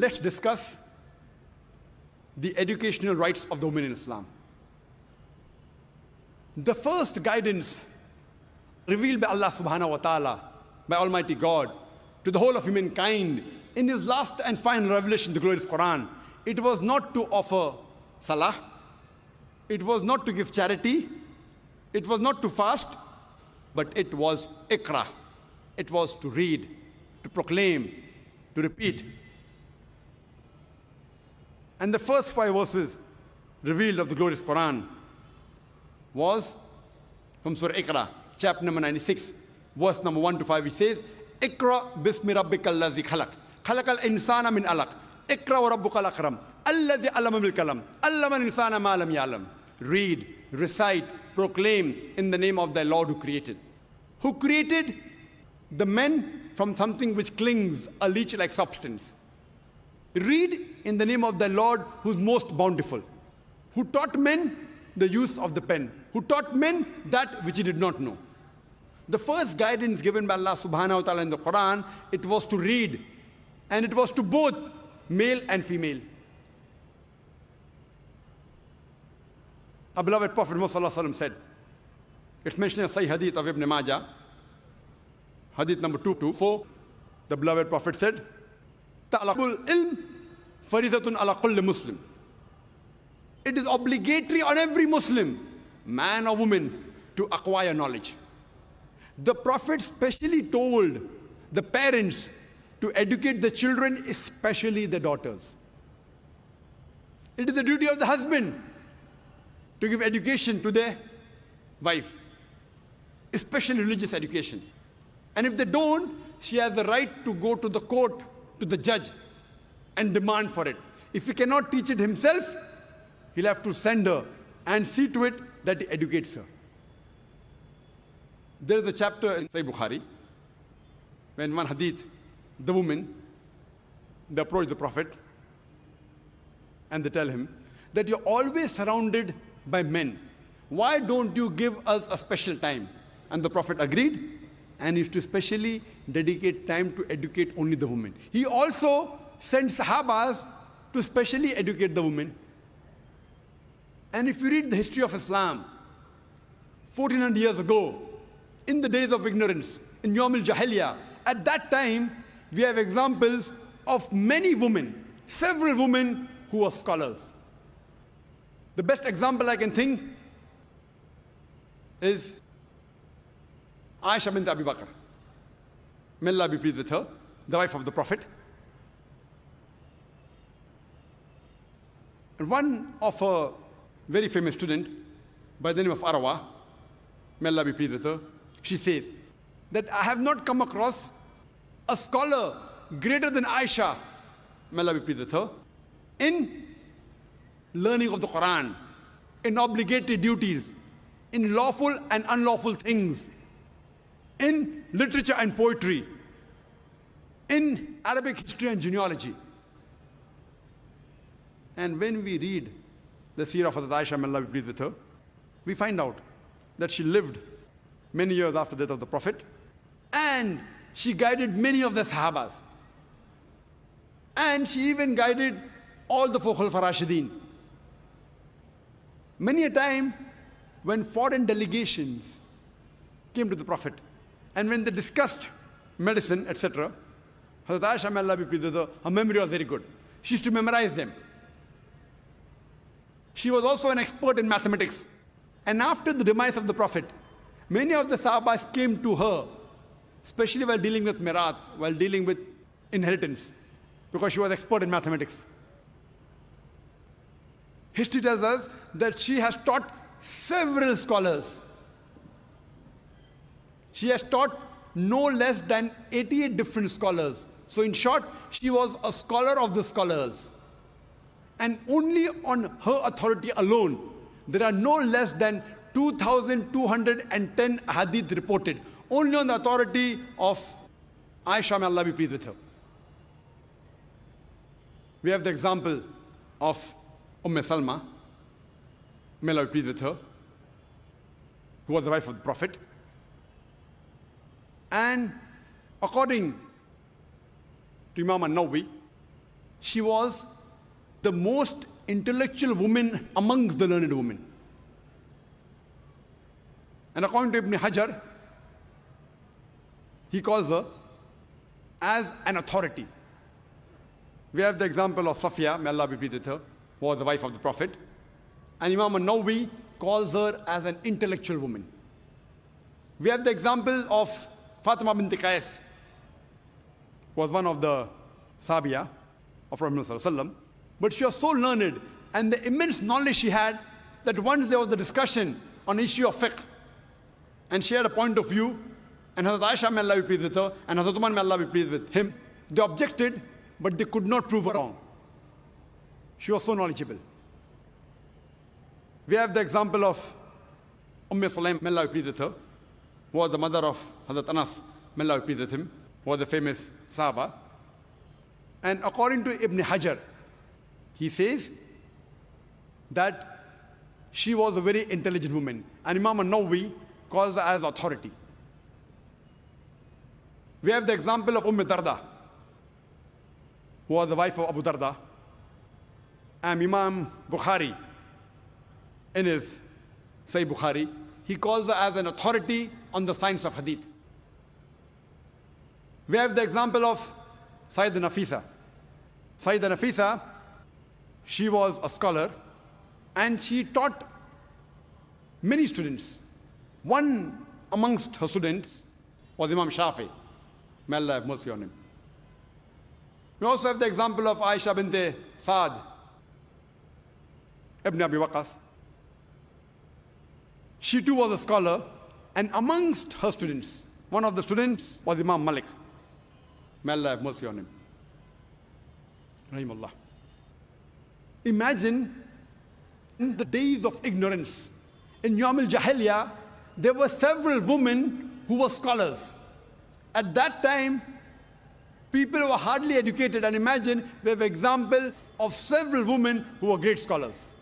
let's discuss the educational rights of the women in Islam. The first guidance revealed by Allah subhanahu wa ta'ala, by Almighty God, to the whole of humankind in His last and final revelation, the glorious Quran, it was not to offer salah, it was not to give charity, it was not to fast, but it was ikra. It was to read, to proclaim, to repeat. And the first 5 verses revealed of the glorious Quran was from Surah Iqra, chapter number 96, verse number 1 to 5. It says, Iqra bismi rabbika allazi khalaq, khalaqal insana min alaq, Iqra wa rabbukal akram, alladhi allama bil kalam, allama al insana ma lam ya'lam. Read, recite, proclaim in the name of thy Lord who created. Who created the men from something which clings, a leech-like substance. Read in the name of the Lord who is most bountiful, who taught men the use of the pen, who taught men that which he did not know. The first guidance given by Allah subhanahu wa ta'ala in the Quran, it was to read, and it was to both male and female. Our beloved Prophet Muhammad said, it's mentioned in Sahih Hadith of Ibn Majah, Hadith number 224, the beloved Prophet said, Ta'alaqul ilm faridatun ala kulli Muslim. It is obligatory on every Muslim, man or woman, to acquire knowledge. The Prophet specially told the parents to educate the children, especially the daughters. It is the duty of the husband to give education to their wife, especially religious education. And if they don't, she has the right to go to the court, to the judge, and demand for it. If he cannot teach it himself, he'll have to send her and see to it that he educates her. There is a chapter in Sahih Bukhari, when one hadith, the woman, they approach the Prophet, and they tell him that you're always surrounded by men. Why don't you give us a special time? And the Prophet agreed, and used to specially dedicate time to educate only the women. He also sent Sahabas to specially educate the women. And if you read the history of Islam, 1400 years ago, in the days of ignorance, in Yawm al-Jahiliyyah, at that time, we have examples of many women, several women who were scholars. The best example I can think is Aisha bint Abi Bakr, may Allah be pleased with her, the wife of the Prophet. And one of her very famous student, by the name of Arwa, may Allah be pleased with her, she says that I have not come across a scholar greater than Aisha, may Allah be pleased with her, in learning of the Quran, in obligatory duties, in lawful and unlawful things, in literature and poetry, in Arabic history and genealogy. And when we read the seerah of Aisha, may Allah be pleased with her, we find out that she lived many years after the death of the Prophet, and she guided many of the Sahabas. And she even guided all the four Khulafa Rashidin. Many a time, when foreign delegations came to the Prophet, and when they discussed medicine, etc., Hazrat Aisha, may Allah be pleased with her, her memory was very good. She used to memorize them. She was also an expert in mathematics. And after the demise of the Prophet, many of the Sahabas came to her, especially while dealing with Mirat, while dealing with inheritance, because she was expert in mathematics. History tells us that she has taught several scholars. She has taught no less than 88 different scholars. So in short, she was a scholar of the scholars. And only on her authority alone, there are no less than 2,210 hadith reported. Only on the authority of Aisha, may Allah be pleased with her. We have the example of Salma, may Allah be pleased with her, who was the wife of the Prophet. And according to Imam an-Nawawi, she was the most intellectual woman amongst the learned women. And according to Ibn Hajar, he calls her as an authority. We have the example of Safiya, may Allah be pleased with her, who was the wife of the Prophet. And Imam an-Nawawi calls her as an intellectual woman. We have the example of Fatima bint Qais, who was one of the Sahabiya of Prophet ﷺ. But she was so learned, and the immense knowledge she had, that once there was a discussion on issue of fiqh, and she had a point of view, and Hazrat Aisha, may Allah be pleased with her, and Hazrat Umar, may Allah be pleased with him, they objected, but they could not prove her wrong. She was so knowledgeable. We have the example of Sulaim, may Allah be pleased with her, who was the mother of Hazrat Anas, may Allah be pleased with him, who was the famous Sahaba. And according to Ibn Hajar, he says that she was a very intelligent woman. And Imam an-Nawawi calls her as authority. We have the example of Darda, who was the wife of Abu Darda. And Imam Bukhari, in his Sahih Bukhari, he calls her as an authority on the science of hadith. We have the example of Sayyidah Nafisa. Sayyidah Nafisa, she was a scholar, and she taught many students. One amongst her students was Imam Shafi. May Allah have mercy on him. We also have the example of Aisha bint Saad ibn Abi Waqas. She too was a scholar, and amongst her students, one of the students was Imam Malik. May Allah have mercy on him. Rahimullah. Imagine in the days of ignorance, in Yawm al-Jahiliyyah, there were several women who were scholars. At that time, people were hardly educated, and imagine we have examples of several women who were great scholars.